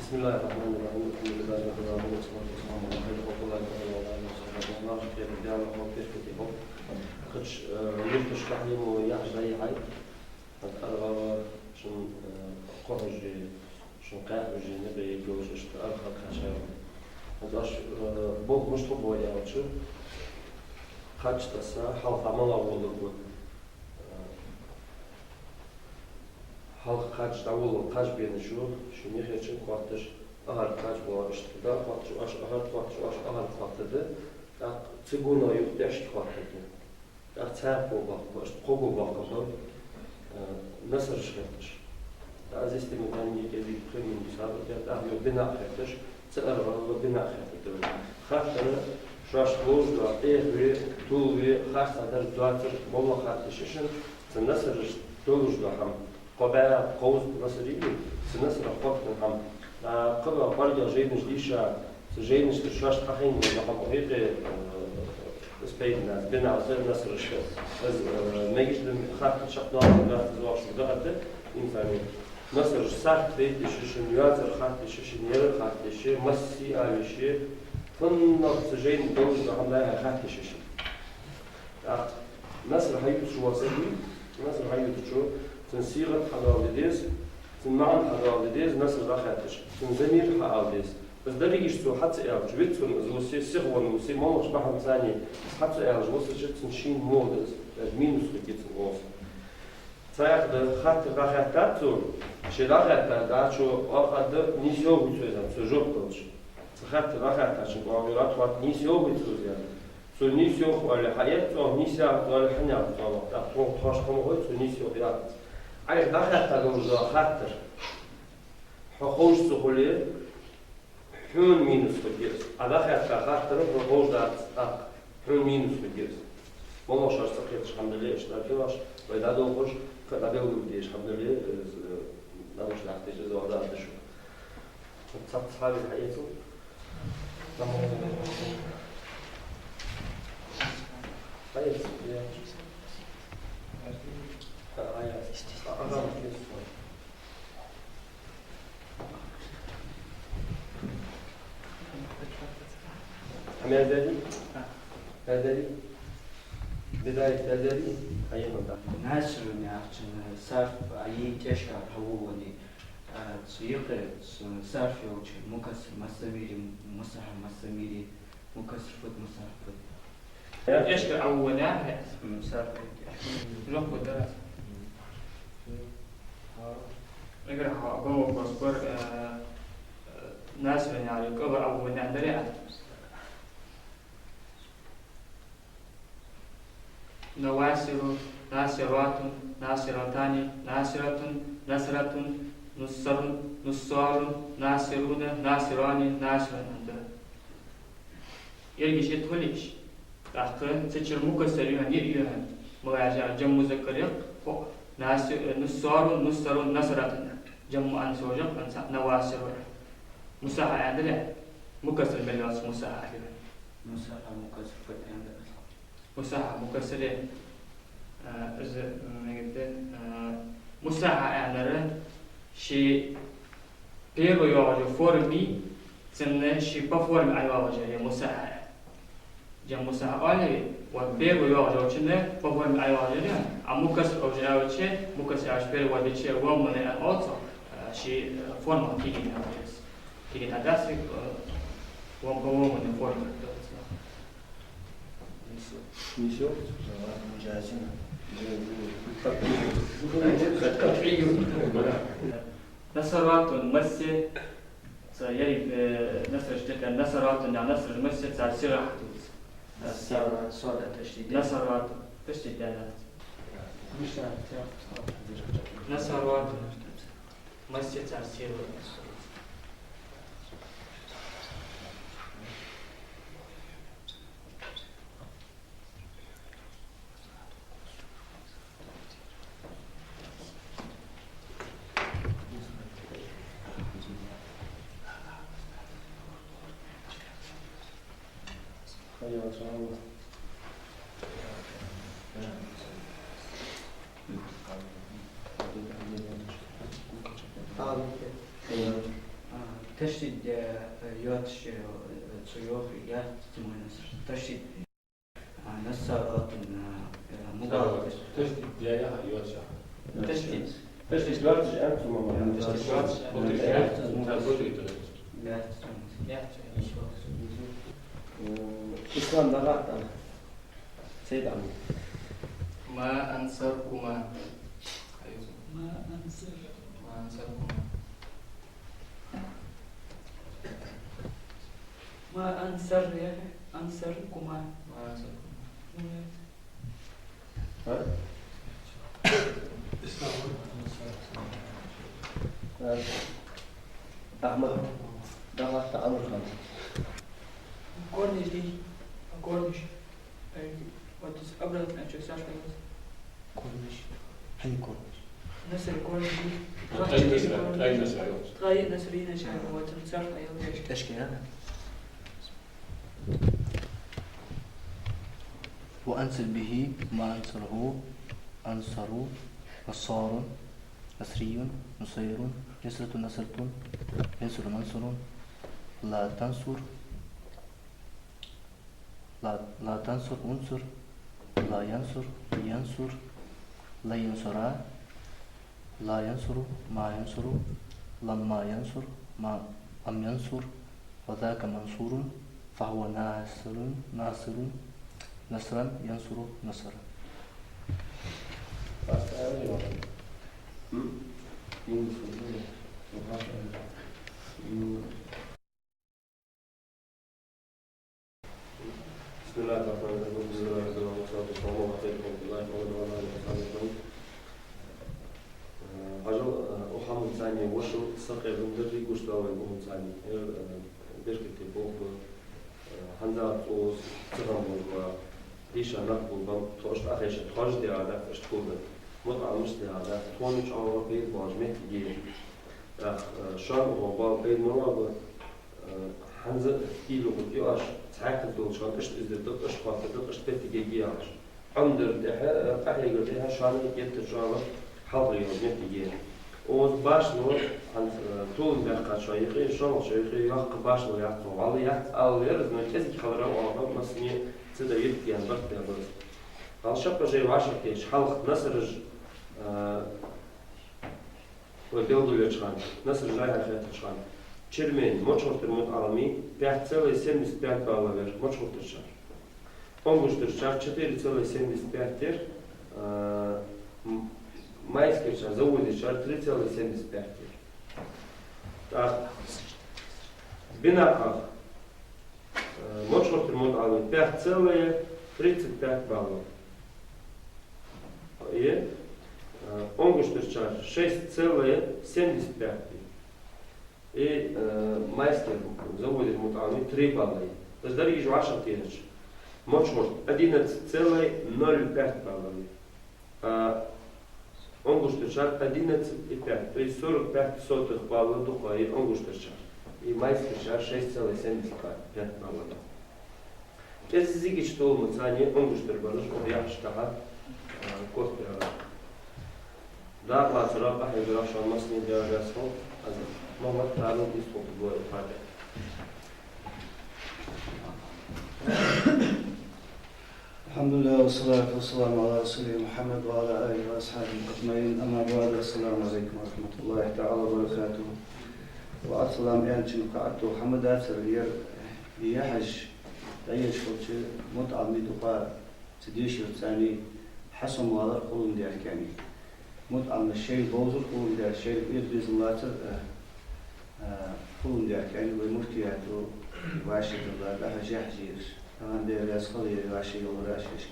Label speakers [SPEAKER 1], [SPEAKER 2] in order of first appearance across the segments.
[SPEAKER 1] بسم الله الرحمن الرحيم الحمد لله رب العالمين والصلاة والسلام على خير خلق الله وعلى آله وصحبه ومن خير الدعوة وكيف كتبه قدش يفتش تحليم ويعجز أي حي قد أرغب شن قهج شن قاهج نبي جوش أرخب خشايا قد أش بوك مش طبوا يا وشو خدش تسا حلق عمل أولو halk kaç davul kaç bir şu şimdi için kuatır ahar kaç bu işte da kuatır aş ahar kuatır aş ahar kuatırdı ya siguna yok deş kuatırdı ya çarp bu bak işte kogu bakıyor nasıl işletir az istemeden yedi kırmızı misafir ya da yok bina ettir çağır var bina ettir hatta şaş bozdu ehri tuvi hastadır duatır molla kardeşin nasıl doğru ham قبائل قوس نصريين سنصر قوتنا هم قبل قرية جيدنش ديشا جيدنش تشاش تخين لقب غير سبيدنا بنا عصير نصر الشيء از ميجش دم خاطر شقنا ولا زواج دقته إنساني نصر ساعة بيت شش نيازر خاطر شش نير خاطر شش مسي عايشة فن سجين دول هم لا خاطر شش نصر هيو شو وصلي نصر هيو شو تنصيغة حضاريديز تنمعن حضاريديز نصر راحتش تنزمير حضاريديز بس ده بيجي شو حتى إعرج بيتون زوسي سيغوان وسي ما مش بحث ثاني حتى إعرج وصل شيء تنشين مودز مينوس كتير تنقص تاعك ده خاطر راحتاتو شيء راحتات ده شو أخذ نيسيو بتوزن سجوب توش خاطر راحتات شو قاعدات وقت نيسيو بتوزن سو نيسيو ولا حياة سو نيسيو ولا حنيا طبعا تقوم تخش كم هو سو نيسيو بيات عارف دخلت تجوز خاطر حقوش سخولي حون مينوس بجيرس دخلت خاطر حقوش دات حون مينوس بجيرس ما شرط سخيت الحمد لله اشتراكي واش وإذا دوقش كذا بيقولوا بديش الحمد لله لا مش نحتاج زوادة شو تصفت حالي حياته طيب هذا هذا بداية هذا أي مدة
[SPEAKER 2] ناس من عشان صرف أي تشكر هووني سيقة صرف يوجه مكسر مساميري مسح مساميري مكسر فوت مسح فوت
[SPEAKER 3] يشكر أولا
[SPEAKER 2] صرف
[SPEAKER 3] لقوا درس نقرأ قوم بصبر ناس من يعني قبر أو من عندنا نواسر ناصرات ناصرتان ناصرة نصرة نصر نصار ناصرون ناصران ناصران يلقي شيء توليش أخر تشر مكسر يعني يهان مراجع جم مذكر نصار نصر نصرة جمع عن سوجا نواسر مساحة عندنا مكسر ملياس مساحة
[SPEAKER 2] مساحة مكسر فتح
[SPEAKER 3] مساحة مكسرة مساحة عندنا شيء بيرو يواجه فورمي سنة شيء بفورم أيواجه هي مساحة جم مساحة أولي وبيرو يواجه شنة بفورم أيواجه مكسر أوجه أوجه مكسر أوجه بيرو وبيشة ومن أوتو شيء فورم تيجي نهايس تيجي تدرس ومن فورم
[SPEAKER 1] نيسيو
[SPEAKER 2] مجازين
[SPEAKER 3] نصرات المسجد يلي نصر جديد نصرات نصر المسجد صار صيغة حدود
[SPEAKER 2] صادة تشديد
[SPEAKER 3] نصرات تشديدات نصرات مسجد صار صيغة
[SPEAKER 1] أيوة إن شاء الله
[SPEAKER 2] تشتد ياتش تسيوخ يات تمنس تشتد نسرات مقابل
[SPEAKER 4] تشتي ديايا يوتشا.
[SPEAKER 3] تشتي
[SPEAKER 1] تشتي جارتش أنتم ما
[SPEAKER 4] تشتي
[SPEAKER 3] جارتش.
[SPEAKER 2] يات
[SPEAKER 1] إسلام دغات سيد عمي
[SPEAKER 3] ما أنصركما
[SPEAKER 2] ما أنسر
[SPEAKER 3] ما أنصركما
[SPEAKER 2] ما أنسر يا أنسركما
[SPEAKER 3] ما أنصركما
[SPEAKER 1] أحمد دغات عمر خان
[SPEAKER 5] Gornish die, Gornish. Wat is abrat en je zegt dat
[SPEAKER 2] كورنيش هي كورنيش
[SPEAKER 5] Nasser Gornish die.
[SPEAKER 4] أي نسرة يوتشا.
[SPEAKER 5] Trai Nasrina شان wat een zegt dat je
[SPEAKER 2] ايش كان وأنزل به ما أنصره أنصر نصار نصري نصير نصرة نصرة ينصر منصر لا تنصر لا تنصر انصر لا ينصر ينصر لا ينصرا لا ينصر ما ينصر لما ينصر ما لم ينصر وذاك منصور فهو ناصر نصرا ينصر نصرا
[SPEAKER 1] بسم الله الرحمن الرحيم بسم الله الرحمن الرحيم والصلاة والسلام على خير خلق الله محمد وعلى آله وصحبه أجمعين. أجل أحمد ثاني وشو سقي بندري قشطاوي أحمد ثاني بركة بوب هنزات أوز تغمر وإيشا نقبل بام توشت أخيش تخرج دي عادة اشتكوبة مطعم مش دي عادة تونيش عمر بيت باجمت جيل شام وبال بيت مرابط Hanze kilo goed jaars, het doel schat is de dat is wat dat is pettige jaars. Ander de eigenlijk de haar niet te zorgen, halve jaar niet te gaan. Ons baas nog aan toen bij gaat zo je zo je ja baas nog ja toch al ja al weer is nog eens خبره al maar niet te de je gaan wat de bus. Als je pas je was je half nasrj وديلو يشان نصر جاي هخيت شان Çirmeyin, moçortur mut almi, 5,75 balla ver, moçortur şar. Onguştur şar, 4,75 майскер шар, заводи шар, 3,75. Так, бинаках, moçortur mut almi, 5,35 balla. И onguştur şar, 6,75. И майстер заводит мутами 3 балла. То есть дороги же 10 тысяч. Мочморт 11,05 баллов. Онгуштырчар 11,5. То есть 45 сотых баллов духа и онгуштырчар. И майстерчар 6,75 баллов. Если зиги что муцани онгуштырбарыш, я штаха костера. Да, классера, пахайдура, шамасни, диагасхол. محمد تعالوا بيسقط جوا الحاجة.
[SPEAKER 6] الحمد لله والصلاة والسلام على رسول محمد وعلى آله وأصحابه أجمعين. أما بعد السلام عليكم ورحمة الله تعالى وبركاته. وأسلام أنتم قعدت محمد أسرير يحج تعيش فوتش متعب مدوقا تديش الثاني حسن وهذا قولون دي أحكامي متعب الشيء بوزر قولون دي الشيء يدرس الله قولون دي أحكامي ومركياته واشد الله لها جاحجير طبعا دي رياس قضية واشي وراشيش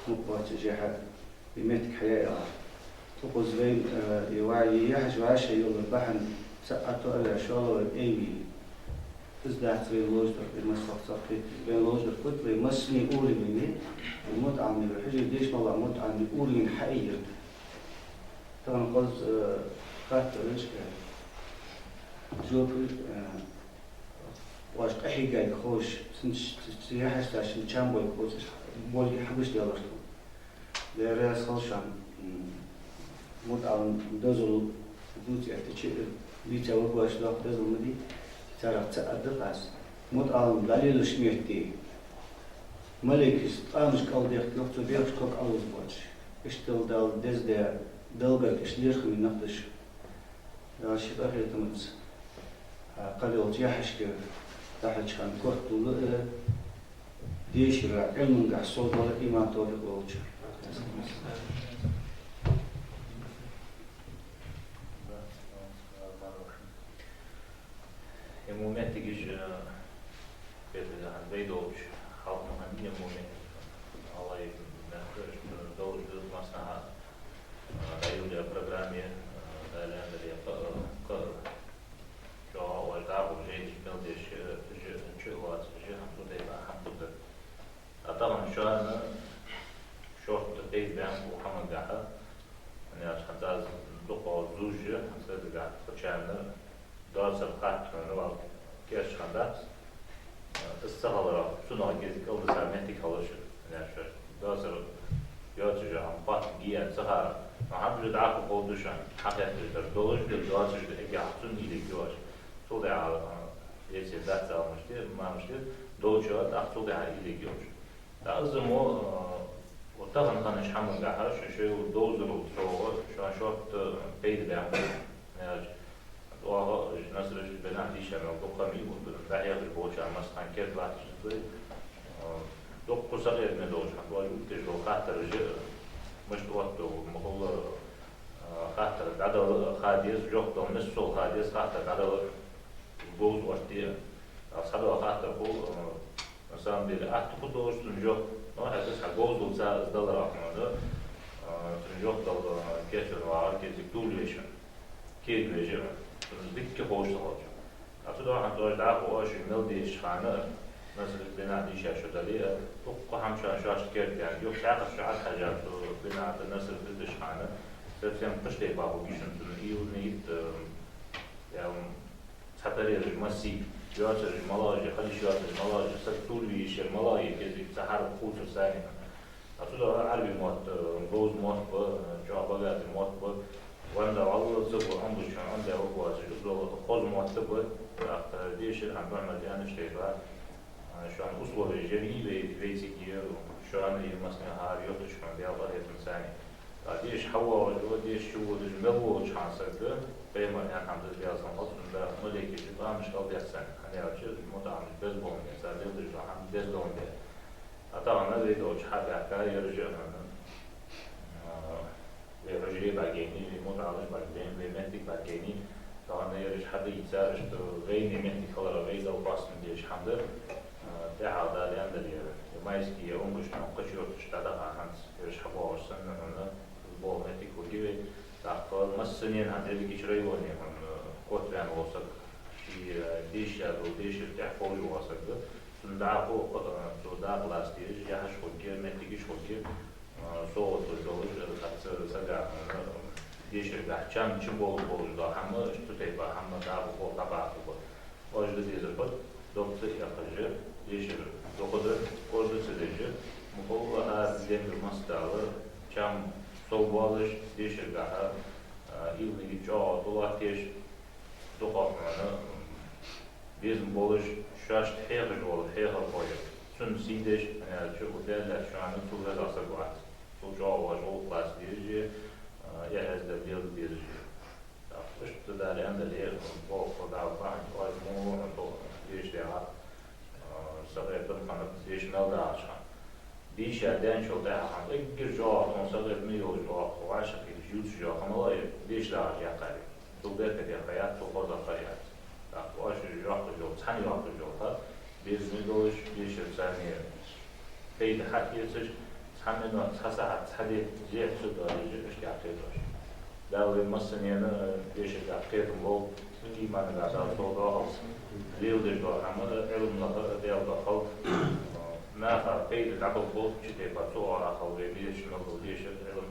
[SPEAKER 6] مقوات جاحة بمتك حياة تقوز بين يوعي يحج واشي يولر بحن سقطوا على شغل الأيمي تزداد في لوجدر المسخ صفي بين لوجدر كتلي مسني أولي مني المتعة من الحجر ديش والله متعة من أولي من حقير طبعا قوز قاتل رشكا جوبي واش قحي قاعد خوش سياحة ستاشن كان بول خوش بول حبش دي الله ده راس خوشان متعة دوزل دوتي أتشي بيتا وقواش داخل دوزل مدي سارة تأدقاس مود عالم دليل شميتي ملكس آمش قلبي اختلفت بيخش كوك ألوز بوتش اشتغل دال دز ده دلقا كشليش من نقدش شيء أخير تمز قليل جاحش كيف تحت كان كرت ولقى ديش علم قاع صوت ولا إيمان توفيق ووجه
[SPEAKER 7] moment تجيش في البيدوش خالص مهمين moment الله يمكن دور مثلا دايو برنامج دايلان دايو شو أول تعب وجيش بلدش شو وات شو هم تبغى هم تبغى طبعا شو أنا شورت تبي بيان وحمد قاعد أنا عشان تاز دقة زوجة هنصير قاعد فشلنا دار سبقات نوع كيش خندات السهلة شنو جزء كل سامتي كلش يعني شو دار سر ياتجا هم بات جيان سهرة ما هم جد عاقب قودشان حقيقة الدولش دار سر إجاحتون إلى جواش توضع على يصير ذات سال مشتى ما مشتى دولشات أحتوضع إلى جواش لازم وطبعا كان يشحن قاعد شو دوزر وتروه شو بيد بيعمل يعني واه نصرش بنا دیشم و قمی بود بعدی از بوچه مثلا کرد وقتی شده دو قصه نداشت ولی که جو خاطر جه مش وقت مقول خاطر عدل خادیس جو دم نسل خادیس خاطر عدل جوز وقتی اصلا خاطر بول مثلا بیل اتو داشت جو نه هست جوز دوست از دلار آمده جو دل کشور و آرکیز دولیشن کی دولیشن ذكر خوش صلاة. أتوقع عن طريق دعوة وأش الملدي شخانة مثل بناء ديشة شو دليل توقع هم شاش كيرد يعني يوم شاقة شعات حاجات بناء الناس اللي شخانة سبتم قشتي بابو بيشن تنهي ونيت يعني سحتري المسي يواتر الملاجي خليش يواتر الملاجي سكتور بيش الملاجي كذي سحر خوش ثاني. أتوقع عربي موت جوز موت جواب بقى موت وأنا والله زبوا عمري شان عندي أبغى أشوف خذ معتبر ديش عم بعمل يعني شيء بعد شان أسوة جميلة بيزكية شان مثلا هاريوت شان بيعبر هيك إنساني ديش حوا ديش شو الجملة شان سكر بيما يعني عم تزيد أصلا أصلا ده ملك يجيبها مش قادر يحسن أنا أشوف الموضوع مش بس بون إنسان يقدر يجوا عم بس بون ده طبعا هذا يدوش حاجة حكاية يرجع رجلي بعجيني متعلق بعجين بمنتك بعجيني طبعا يرجع حد يسارش غيني منتك خلاص غيدا وباص من ديش حمد تاع هذا اللي عنده ما يسكي يوم مش نقش يشتغل عنس يرجع حبوا وصلنا هنا البول منتك وجيبه تأخذ مسنين عند اللي كيشري وني هم قط يعني وصل شيء ديش أو ديش تاع فوج وصل ده سندع فوق سوداء بلاستيك يحش وجير منتكش وجير صوت الجوج خاطر سجع ديش البحثان شبه بوجود همه اشتتي با همه دار و طبعا واجد ديزربط دكتور يخرج ديش دكتور كورد سديج مقول هذا زين المستعار كم صوبالش ديش البحث يلي جاء طلعتش دقائق بيزم بولش شاش حير جوال حير الفاجر شن سيدش يعني شو ده لا شو عم نقول هذا أصلا جوا وجو كلاس ديجي يهز دبيل ديجي مش تداري عند اللي فوق ودا فاهم وايد مو نطو ديش ده صغير تمام ديش ملدا عشان ديش عدين شو ده هم إيجر جوا كون صغير ميو جوا وعاش في جوز جوا هم لا ديش ده يا قاري تو ده كده حياة تو خذ حياة واش جوا جو ثاني واحد جو هذا بيزميلوش ديش ثاني في حكي يسج همینو ساعت حدی زیاد شد داری جلوش کردش. داوری مسنیانه دیشه کردم با ایمان داشت تو داخل لیودش با همه علم نخواهد دیال داخل نه فقط پیدا نبود چیزی با تو آخر بیش نبود دیشه علم